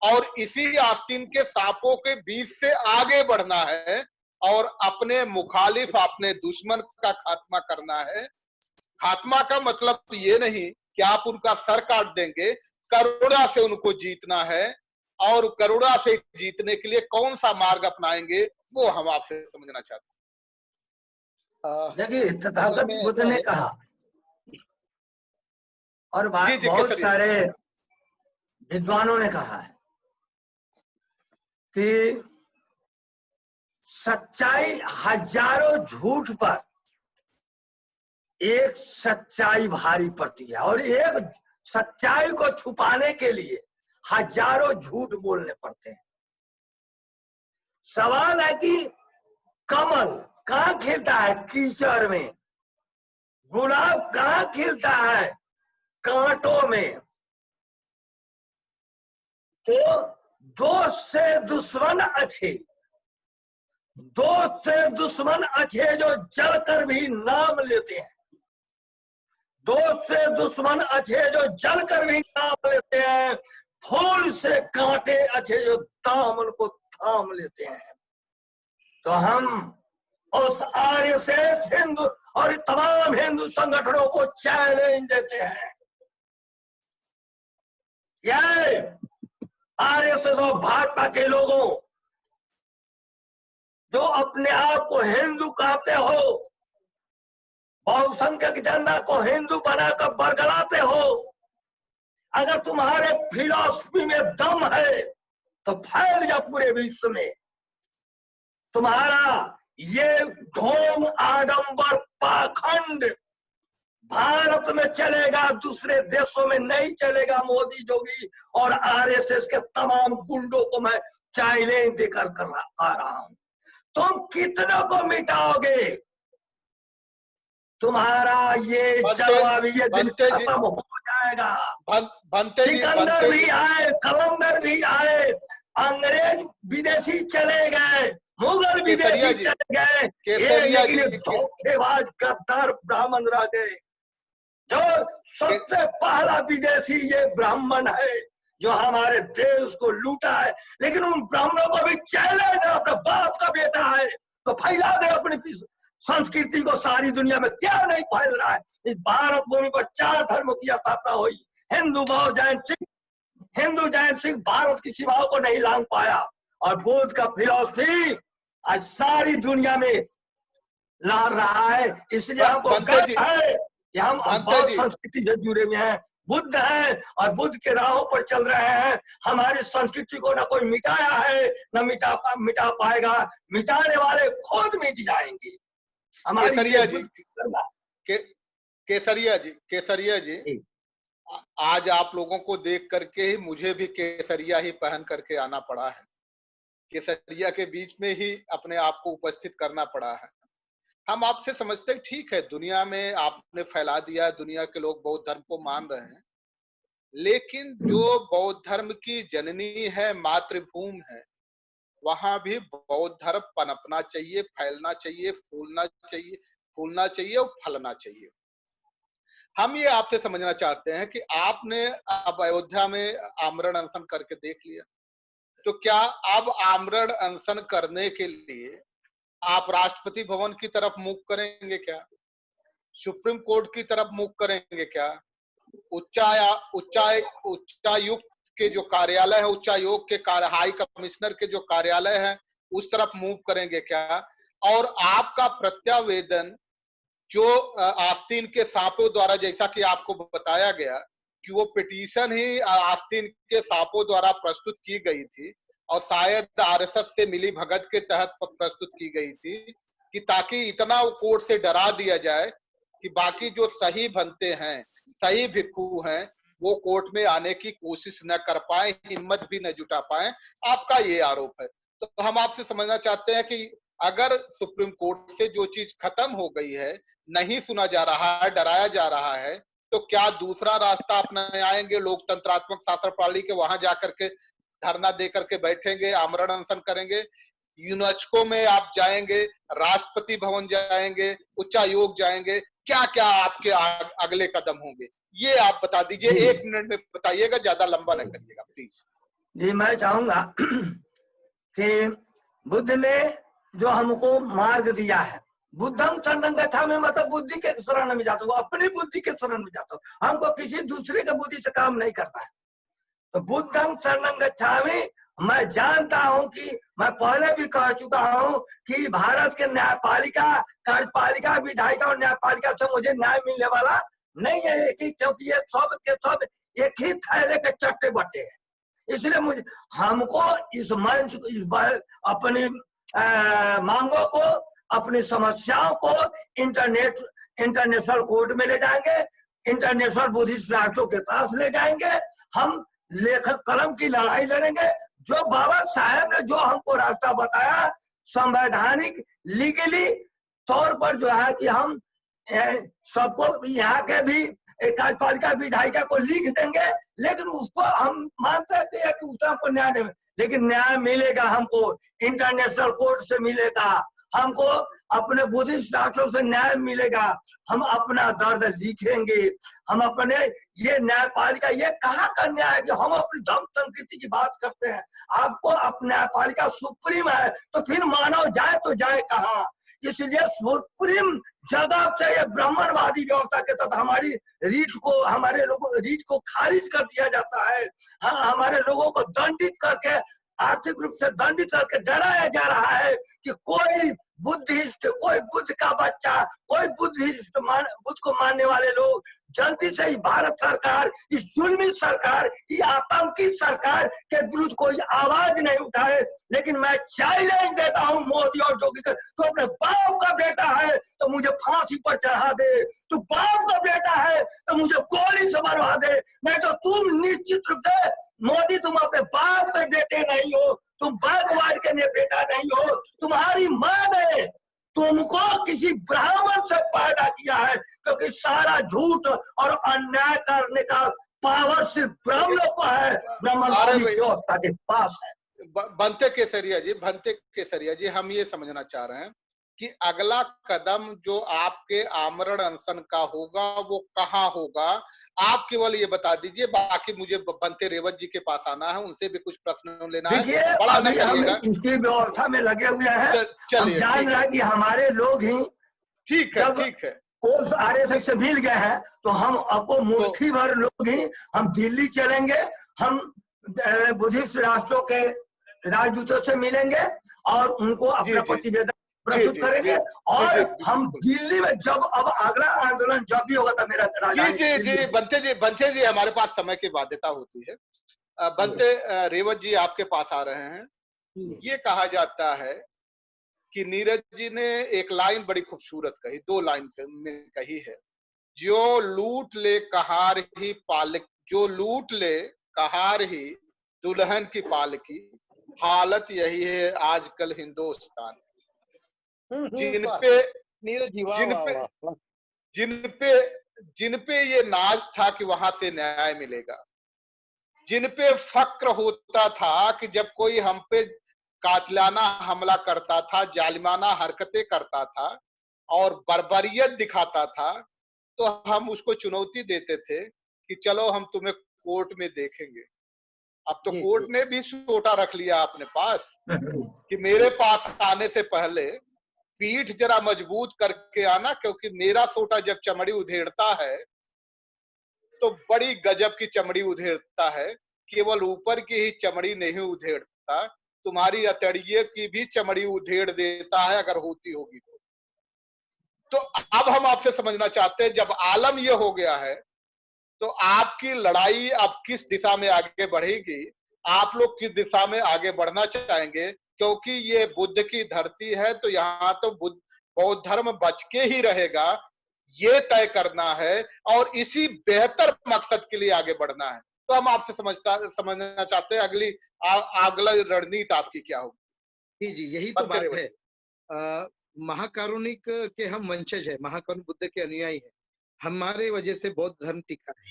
और इसी आस्तीन के सांपों के बीच से आगे बढ़ना है और अपने मुखालिफ, अपने दुश्मन का खात्मा करना है। खात्मा का मतलब ये नहीं कि आप उनका सर काट देंगे, करुणा से उनको जीतना है। और करुणा से जीतने के लिए कौन सा मार्ग अपनाएंगे, वो हम आपसे समझना चाहते हैं। देखिए, तथागत बुद्ध ने कहा और बहुत सारे विद्वानों ने कहा है कि सच्चाई हजारों झूठ पर एक सच्चाई भारी पड़ती है और एक सच्चाई को छुपाने के लिए हजारों झूठ बोलने पड़ते हैं। सवाल है कि कमल कहाँ खिलता है? कीचड़ में। गुलाब कहाँ खिलता है? कांटों में। तो दोस्त से दुश्मन अच्छे, दोस्त से दुश्मन अच्छे जो जलकर भी नाम लेते हैं, दोस्त से दुश्मन अच्छे जो जलकर भी नाम लेते हैं, फूल से कांटे अच्छे जो दामन को थाम लेते हैं। तो हम उस आरएसएस हिंदू और तमाम हिंदू संगठनों को चैलेंज देते हैं, ये आरएसएस और भाजपा के लोगों जो अपने आप को हिंदू कहते हो, बहुसंख्यक जनता को हिंदू बनाकर बरगलाते हो, अगर तुम्हारे फिलॉसफी में दम है तो फैल जा पूरे विश्व में। तुम्हारा ये ढोंग आडंबर पाखंड भारत में चलेगा, दूसरे देशों में नहीं चलेगा। मोदी जोगी और आरएसएस के तमाम गुंडों को मैं चैलेंज देकर कर रहा हूं। तुम कितने को मिटाओगे? तुम्हारा ये जवाब ये दिन खत्म हो जाएगा। सिकंदर भी आए, कलंदर भी आए, अंग्रेज विदेशी चले गए, मुगल विदेशी चले गए, लेकिन धोखेबाज गद्दार ब्राह्मण रह गए। जो सबसे पहला विदेशी ये ब्राह्मण है जो हमारे देश को लूटा है, लेकिन उन ब्राह्मणों को भी चैलेंज है, अपने बाप का बेटा है तो फैला दे अपनी संस्कृति को सारी दुनिया में। क्या नहीं फैल रहा है? इस भारत भूमि पर 4 धर्मों की स्थापना हुई, हिंदू, बौद्ध, जैन, सिख। हिंदू, जैन, सिख भारत की सीमाओं को नहीं लांघ पाया, और बुद्ध का फिलॉसफी आज सारी दुनिया में लहर रहा है। इसलिए हमको गर्व है, हम बौद्ध संस्कृति से जुड़े हुए हैं, बुद्ध हैं और बुद्ध के राहों पर चल रहे हैं। हमारी संस्कृति को ना कोई मिटाया है, ना मिटा पाएगा। मिटाने वाले खुद मिट जाएंगे। हमारी केसरिया जी, आज आप लोगों को देख करके ही मुझे भी केसरिया ही पहन करके आना पड़ा है। केसरिया के बीच में ही अपने आप को उपस्थित करना पड़ा है। हम आपसे समझते हैं, ठीक है, दुनिया में आपने फैला दिया, दुनिया के लोग बौद्ध धर्म को मान रहे हैं, लेकिन जो बौद्ध धर्म की जननी है, मातृभूमि है, वहां भी बौद्ध धर्म पनपना चाहिए, फैलना चाहिए, फूलना चाहिए और फलना चाहिए। हम ये आपसे समझना चाहते हैं कि आपने अब अयोध्या में आमरण अनशन करके देख लिया, तो क्या अब आमरण अनशन करने के लिए आप राष्ट्रपति भवन की तरफ मुख करेंगे क्या? सुप्रीम कोर्ट की तरफ मुख करेंगे क्या? उच्चायुक्त के जो कार्यालय है, उच्चायोग के हाई कमिश्नर के जो कार्यालय है, उस तरफ मूव करेंगे क्या? और आपका प्रत्यावेदन जो आस्तीन के सांपों द्वारा, जैसा कि आपको बताया गया कि वो पिटीशन ही आस्तीन के सांपों द्वारा प्रस्तुत की गई थी और शायद आरएसएस से मिली भगत के तहत प्रस्तुत की गई थी, कि ताकि इतना कोर्ट से डरा दिया जाए कि बाकी जो सही बनते हैं, सही भिक्खु हैं, वो कोर्ट में आने की कोशिश न कर पाए, हिम्मत भी न जुटा पाए। आपका ये आरोप है। तो हम आपसे समझना चाहते हैं कि अगर सुप्रीम कोर्ट से जो चीज खत्म हो गई है, नहीं सुना जा रहा है, डराया जा रहा है, तो क्या दूसरा रास्ता अपनाए आएंगे? लोकतंत्रात्मक शासन प्रणाली के वहां जाकर के धरना दे करके बैठेंगे, आमरण अनशन करेंगे, यूनेस्को में आप जाएंगे, राष्ट्रपति भवन जाएंगे, उच्चायोग जाएंगे, क्या क्या आपके अगले कदम होंगे? ये आप बता दीजिए, 1 मिनट में बताइएगा, ज्यादा लंबा नहीं करिएगा प्लीज। जी, मैं चाहूंगा कि बुद्ध ने जो हमको मार्ग दिया है, बुद्धम शरणं गच्छामि, मतलब बुद्धि के शरण में जाता हूँ, अपनी बुद्धि के शरण में जाता हूँ, हमको किसी दूसरे के बुद्धि से काम नहीं करना है। तो बुद्धम शरणं गच्छामि, मैं जानता हूं कि मैं पहले भी कह चुका हूं कि भारत के न्यायपालिका, कार्यपालिका, विधायिका और न्यायपालिका से मुझे न्याय मिलने वाला नहीं है, क्योंकि ये सब के सब एक ही थैले के चट्टे बट्टे हैं। इसलिए मुझे हमको इस मंच, अपनी मांगों को, अपनी समस्याओं को इंटरनेशनल कोर्ट में ले जाएंगे, इंटरनेशनल बुद्धिस्ट राष्ट्रों के पास ले जाएंगे, हम लेखक कलम की लड़ाई लड़ेंगे, जो बाबा साहेब ने जो हमको रास्ता बताया, संवैधानिक लीगली तौर पर जो है कि हम सबको यहाँ के भी कार्यपालिका विधायिका को लिख देंगे, लेकिन उसको हम मानते हैं कि उससे हमको न्याय नहीं, लेकिन न्याय मिलेगा हमको इंटरनेशनल कोर्ट से मिलेगा, हमको अपने बुद्धिस्ट राष्ट्रों से न्याय मिलेगा। हम अपना दर्द लिखेंगे, हम अपने ये न्यायपालिका, ये कहाँ का न्याय है कि हम अपनी धर्म संस्कृति की बात करते हैं। आपको अपनी न्यायपालिका सुप्रीम है तो फिर मानव जाए तो जाए कहाँ। इसलिए सुप्रीम जगह से ये ब्राह्मणवादी व्यवस्था के तहत हमारी रीट को, हमारे लोगों रीट को खारिज कर दिया जाता है। हमारे लोगों को दंडित करके, आर्थिक रूप से दंडित करके डराया जा रहा है कि कोई बुद्धिस्ट, कोई बुद्ध का बच्चा, कोई बुद्धिस्ट बुद्ध को मानने वाले लोग जल्दी से ही भारत सरकार, इस जुल्मी सरकार, ये आतंकी सरकार के विरुद्ध कोई आवाज नहीं उठाए। लेकिन मैं चैलेंज देता हूं मोदी और योगी को, तो अपने बाप का बेटा है तो मुझे फांसी पर चढ़ा दे, तू बाप का बेटा है तो मुझे गोली से मरवा दे, नहीं तो तुम निश्चित रूप से मोदी, तुम अपने बाप के बेटे नहीं हो, तुम बागवाड़ के बेटा नहीं हो, तुम्हारी माँ ने तुमको किसी ब्राह्मण से पैदा किया है, क्योंकि सारा झूठ और अन्याय करने का पावर सिर्फ ब्राह्मणों को है, ब्राह्मणवादी व्यवस्था के पास है। बनते केसरिया जी, हम ये समझना चाह रहे हैं कि अगला कदम जो आपके आमरण अनशन का होगा वो कहाँ होगा, आप केवल ये बता दीजिए। बाकी मुझे बनते रेवत जी के पास आना है, उनसे भी कुछ प्रश्न लेना है। बड़ा नहीं करिएगा, इसकी व्यवस्था में लगे हुए हैं। हम जान रहे हैं कि हमारे लोग ही ठीक है कोर्स आरएसएस से मिल गए हैं, तो हम आपको मुट्ठी भर लोग ही हम दिल्ली चलेंगे, हम बुद्धिस्ट राष्ट्रों के राजदूतों से मिलेंगे और उनको अपना प्रतिवेदन प्रस्तुत करेंगे। और हम दिल्ली में जब अब अगला आंदोलन जब भी होगा तो मेरा जी बनते जी हमारे पास समय की बाध्यता होती है। बनते रेवत जी आपके पास आ रहे हैं। ये कहा जाता है कि नीरज जी ने एक लाइन बड़ी खूबसूरत कही, 2 लाइन में कही है, जो लूट ले कहार ही पालक, जो लूट ले कहार ही दुल्हन की पालकी, हालत यही है आजकल हिंदुस्तान। जिन पे ये नाज था कि वहां से न्याय मिलेगा, जिन पे फक्र होता था कि जब कोई हम पे कातिलाना हमला करता था, जालिमाना हरकतें करता था और बर्बरियत दिखाता था, तो हम उसको चुनौती देते थे कि चलो हम तुम्हें कोर्ट में देखेंगे। अब तो कोर्ट ने भी सोटा रख लिया अपने पास कि मेरे पास आने से पहले पीठ जरा मजबूत करके आना, क्योंकि मेरा सोटा जब चमड़ी उधेड़ता है तो बड़ी गजब की चमड़ी उधेड़ता है, केवल ऊपर की ही चमड़ी नहीं उधेड़ता, तुम्हारी अतड़िये की भी चमड़ी उधेड़ देता है अगर होती होगी तो अब हम आपसे समझना चाहते हैं, जब आलम ये हो गया है तो आपकी लड़ाई अब किस दिशा में आगे बढ़ेगी, आप लोग किस दिशा में आगे बढ़ना चाहेंगे? क्योंकि ये बुद्ध की धरती है तो यहाँ तो बौद्ध धर्म बच के ही रहेगा, ये तय करना है और इसी बेहतर मकसद के लिए आगे बढ़ना है। तो हम आपसे समझना चाहते हैं अगली अगला रणनीति आपकी क्या होगी? जी यही तो बात है। महाकारुणिक के हम वंशज है, महाकारुण बुद्ध के अनुयायी है, हमारे वजह से बौद्ध धर्म टिका है।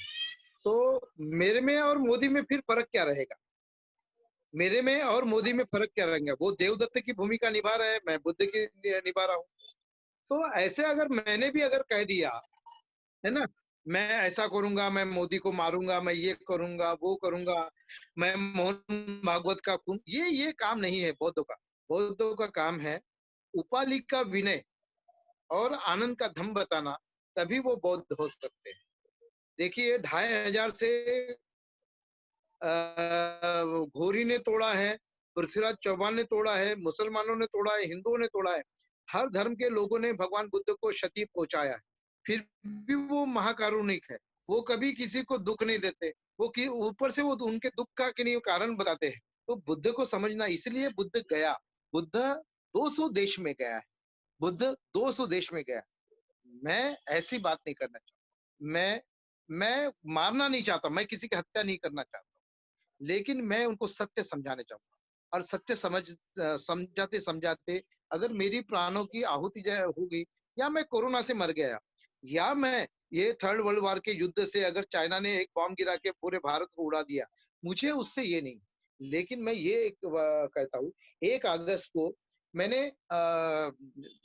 तो मेरे में और मोदी में फिर फर्क क्या रहेगा? मेरे में और मोदी में फर्क क्या रहेगा? वो देवदत्त की भूमिका निभा रहे हैं, मैं बुद्ध की निभा रहा हूँ। तो ऐसे अगर मैंने भी अगर कह दिया है ना, मैं ऐसा करूंगा, मैं मोदी को मारूंगा, मैं ये करूंगा, वो करूंगा, मैं मोहन भागवत का खून, ये काम नहीं है बौद्धों का। बौद्धों का काम है उपालि का विनय और आनंद का धम्म बताना, तभी वो बौद्ध हो सकते हैं। देखिए 2500 से घोरी ने तोड़ा है, पृथ्वीराज चौहान ने तोड़ा है, मुसलमानों ने तोड़ा है, हिंदुओं ने तोड़ा है, हर धर्म के लोगों ने भगवान बुद्ध को क्षति पहुंचाया है, फिर भी वो महाकारुणिक है, वो कभी किसी को दुख नहीं देते, वो ऊपर से वो उनके दुख का नहीं कारण बताते हैं। तो बुद्ध को समझना, इसलिए बुद्ध गया, बुद्ध 200 देश में गया है, बुद्ध 200 देश में गया। मैं ऐसी बात नहीं करना चाहता, मैं मारना नहीं चाहता, मैं किसी की हत्या नहीं करना चाहता, लेकिन मैं उनको सत्य समझाने चाहूंगा। और सत्य समझाते समझाते अगर मेरी प्राणों की आहुति हो गई, या मैं कोरोना से मर गया, या मैं ये थर्ड वर्ल्ड वॉर के युद्ध से अगर चाइना ने एक बॉम्ब गिरा के पूरे भारत को उड़ा दिया, मुझे उससे ये नहीं। लेकिन मैं ये कहता हूँ, 1 अगस्त को मैंने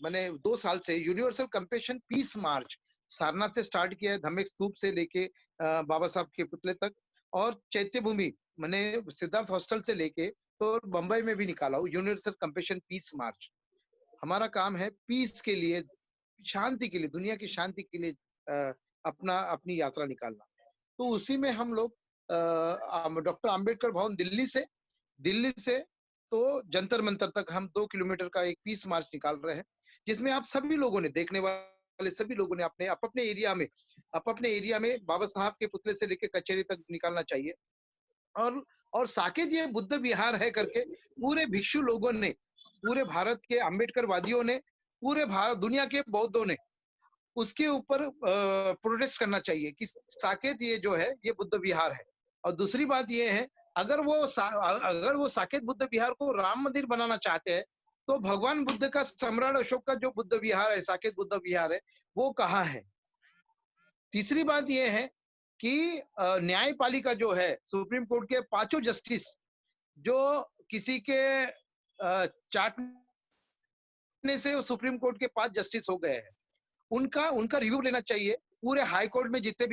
मैंने 2 साल से यूनिवर्सल कंपैशन पीस मार्च सारनाथ से स्टार्ट किया है, धम्मेक स्तूप से लेके बाबा साहब के पुतले तक, और चैत्य भूमि मैंने सिद्धार्थ हॉस्टल से लेके तो बंबई में भी निकाला हूँ यूनिवर्सल कंपैशन पीस मार्च। हमारा काम है पीस के लिए, शांति के लिए, दुनिया की शांति के लिए अपना अपनी यात्रा निकालना। तो उसी में हम लोग डॉक्टर आम्बेडकर भवन दिल्ली से तो जंतर मंतर तक हम 2 किलोमीटर का एक पीस मार्च निकाल रहे हैं, जिसमें आप सभी लोगों ने, देखने वाले सभी लोगों ने अपने अपने एरिया में बाबा साहब के पुतले से लेकर कचहरी तक निकालना चाहिए। और साकेत ये बुद्ध विहार है करके पूरे भिक्षु लोगों ने, पूरे भारत के अम्बेडकर वादियों ने, पूरे भारत दुनिया के बौद्धों ने उसके ऊपर प्रोटेस्ट करना चाहिए कि साकेत ये जो है ये बुद्ध विहार है। और दूसरी बात ये है, अगर वो साकेत बुद्ध विहार को राम मंदिर बनाना चाहते हैं, तो भगवान बुद्ध का, सम्राट अशोक का जो बुद्ध विहार है, साकेत बुद्ध विहार है, वो कहाँ है। तीसरी बात ये है कि न्यायपालिका जो है, सुप्रीम कोर्ट के 5 जस्टिस जो किसी के चाटने से सुप्रीम कोर्ट के 5 जस्टिस हो गए हैं, उनका उनका रिव्यू लेना चाहिए। पूरे हाई कोर्ट में जितने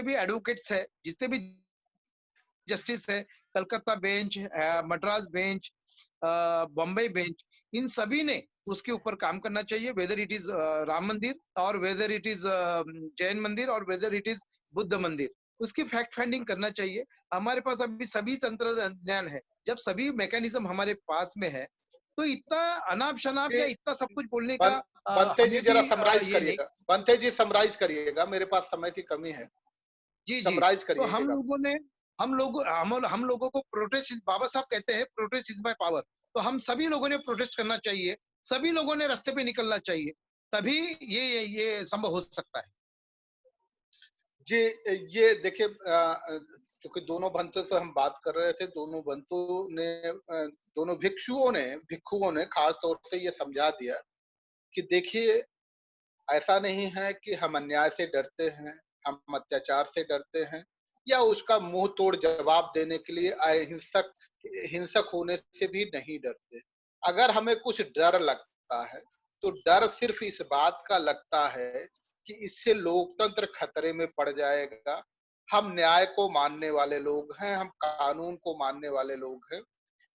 भी एडवोकेट्स है, जितने भी जस्टिस है, Calcutta bench, Madras bench, Bombay bench, इन सभी ने उसके ऊपर काम करना चाहिए, वेदर इट इज राम मंदिर, और वेदर इट इज जैन मंदिर, और वेदर इट इज बुद्ध मंदिर, उसकी फैक्ट फाइंडिंग करना चाहिए। हमारे पास अभी सभी तंत्र ज्ञान है, जब सभी मैकेनिज्म हमारे पास में है, तो इतना अनाप शनाप या इतना सब कुछ बोलने का बनते जी हमें जरा भी समराइज ये नहीं। करिएगा, बनते जी समराइज करिएगा, मेरे पास समय की कमी है, जी जी। समराइज तो करिएगा। हम लोगों को प्रोटेस्ट, बाबा साहब कहते हैं प्रोटेस्ट इज माय पावर, तो हम सभी लोगों ने प्रोटेस्ट करना चाहिए, सभी लोगों ने रास्ते पे निकलना चाहिए, तभी ये संभव हो सकता है। जी, ये देखिए, चूंकि दोनों भंतों से हम बात कर रहे थे, दोनों भंतों ने, दोनों भिक्षुओं ने खास तौर से ये समझा दिया कि देखिए, ऐसा नहीं है कि हम अन्याय से डरते हैं, हम अत्याचार से डरते हैं, या उसका मुंह तोड़ जवाब देने के लिए हिंसक होने से भी नहीं डरते। अगर हमें कुछ डर लगता है, तो डर सिर्फ इस बात का लगता है कि इससे लोकतंत्र खतरे में पड़ जाएगा। हम न्याय को मानने वाले लोग हैं, हम कानून को मानने वाले लोग हैं।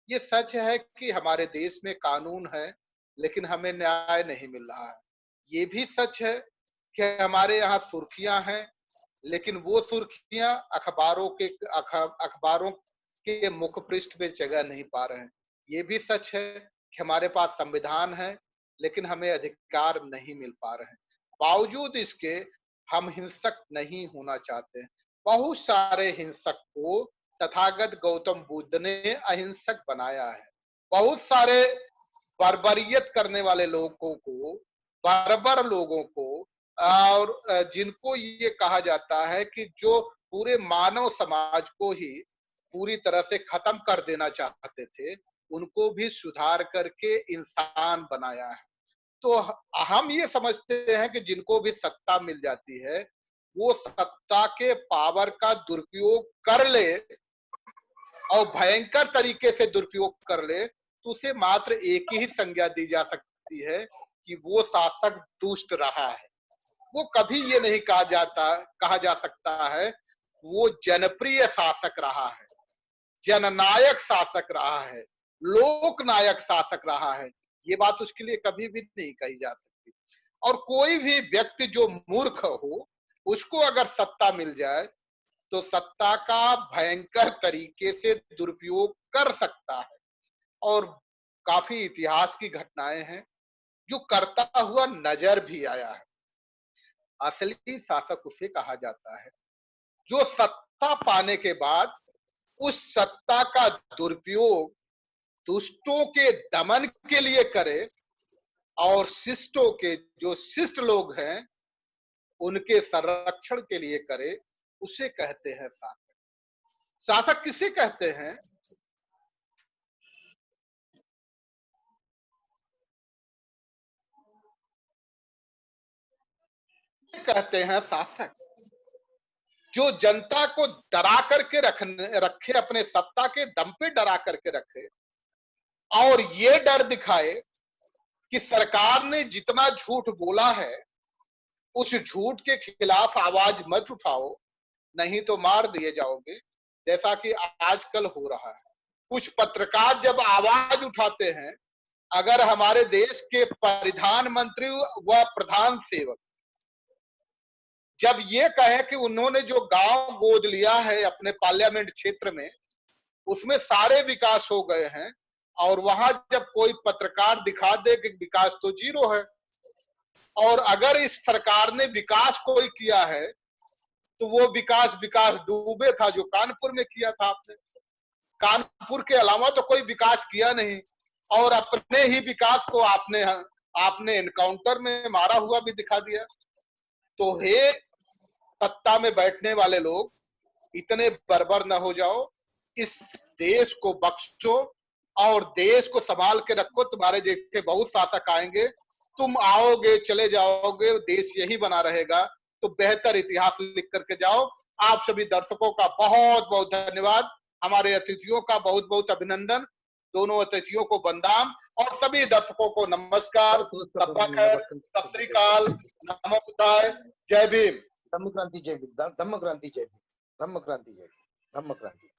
ये सच है कि हमारे देश में कानून है, लेकिन हमें न्याय नहीं मिल रहा है। ये भी सच है कि हमारे यहाँ सुर्खियां हैं, लेकिन वो सुर्खियां अखबारों के मुख पृष्ठ पे जगह नहीं पा रहे हैं। ये भी सच है कि हमारे पास संविधान है, लेकिन हमें अधिकार नहीं मिल पा रहे हैं। बावजूद इसके हम हिंसक नहीं होना चाहते। बहुत सारे हिंसक को तथागत गौतम बुद्ध ने अहिंसक बनाया है। बहुत सारे बर्बरियत करने वाले लोगों को, बर्बर लोगों को, और जिनको ये कहा जाता है कि जो पूरे मानव समाज को ही पूरी तरह से खत्म कर देना चाहते थे, उनको भी सुधार करके इंसान बनाया है। तो हम ये समझते हैं कि जिनको भी सत्ता मिल जाती है, वो सत्ता के पावर का दुरुपयोग कर ले और भयंकर तरीके से दुरुपयोग कर ले, तो उसे मात्र एक ही संज्ञा दी जा सकती है कि वो शासक दुष्ट रहा है। वो कभी ये नहीं कहा जा सकता है वो जनप्रिय शासक रहा है, जननायक शासक रहा है, लोकनायक शासक रहा है। ये बात उसके लिए कभी भी नहीं कही जा सकती। और कोई भी व्यक्ति जो मूर्ख हो, उसको अगर सत्ता मिल जाए, तो सत्ता का भयंकर तरीके से दुरुपयोग कर सकता है। और काफी इतिहास की घटनाएं हैं जो करता हुआ नजर भी आया है। असली शासक उसे कहा जाता है जो सत्ता पाने के बाद उस सत्ता का दुरुपयोग दुष्टों के दमन के लिए करे, और शिष्टों के, जो शिष्ट लोग हैं, उनके संरक्षण के लिए करे। उसे कहते हैं शासक। शासक किसे कहते हैं? कहते हैं शासक जो जनता को डरा करके रखे, अपने सत्ता के दम पे डरा करके रखे, और ये डर दिखाए कि सरकार ने जितना झूठ बोला है उस झूठ के खिलाफ आवाज मत उठाओ, नहीं तो मार दिए जाओगे, जैसा कि आजकल हो रहा है। कुछ पत्रकार जब आवाज उठाते हैं, अगर हमारे देश के प्रधानमंत्री व प्रधान सेवक जब ये कहे कि उन्होंने जो गांव गोद लिया है अपने पार्लियामेंट क्षेत्र में, उसमें सारे विकास हो गए हैं, और वहां जब कोई पत्रकार दिखा दे कि विकास तो जीरो है, और अगर इस सरकार ने विकास कोई किया है तो वो विकास डूबे था जो कानपुर में किया था आपने। कानपुर के अलावा तो कोई विकास किया नहीं, और अपने ही विकास को आपने एनकाउंटर में मारा हुआ भी दिखा दिया। तो हे सत्ता में बैठने वाले लोग, इतने बर्बर न हो जाओ, इस देश को बख्शो और देश को संभाल के रखो। तुम्हारे जैसे बहुत शासक आएंगे, तुम आओगे चले जाओगे, देश यही बना रहेगा। तो बेहतर इतिहास लिख करके जाओ। आप सभी दर्शकों का बहुत बहुत धन्यवाद, हमारे अतिथियों का बहुत बहुत अभिनंदन, दोनों अतिथियों को वंदन, और सभी दर्शकों को नमस्कार, सत श्री अकाल, नमो बुद्धाय, जय भीम। धम्म क्रांति जय भीम, धम्म क्रांति जय भीम, धम्म क्रांति जय भीम, धम्म क्रांति।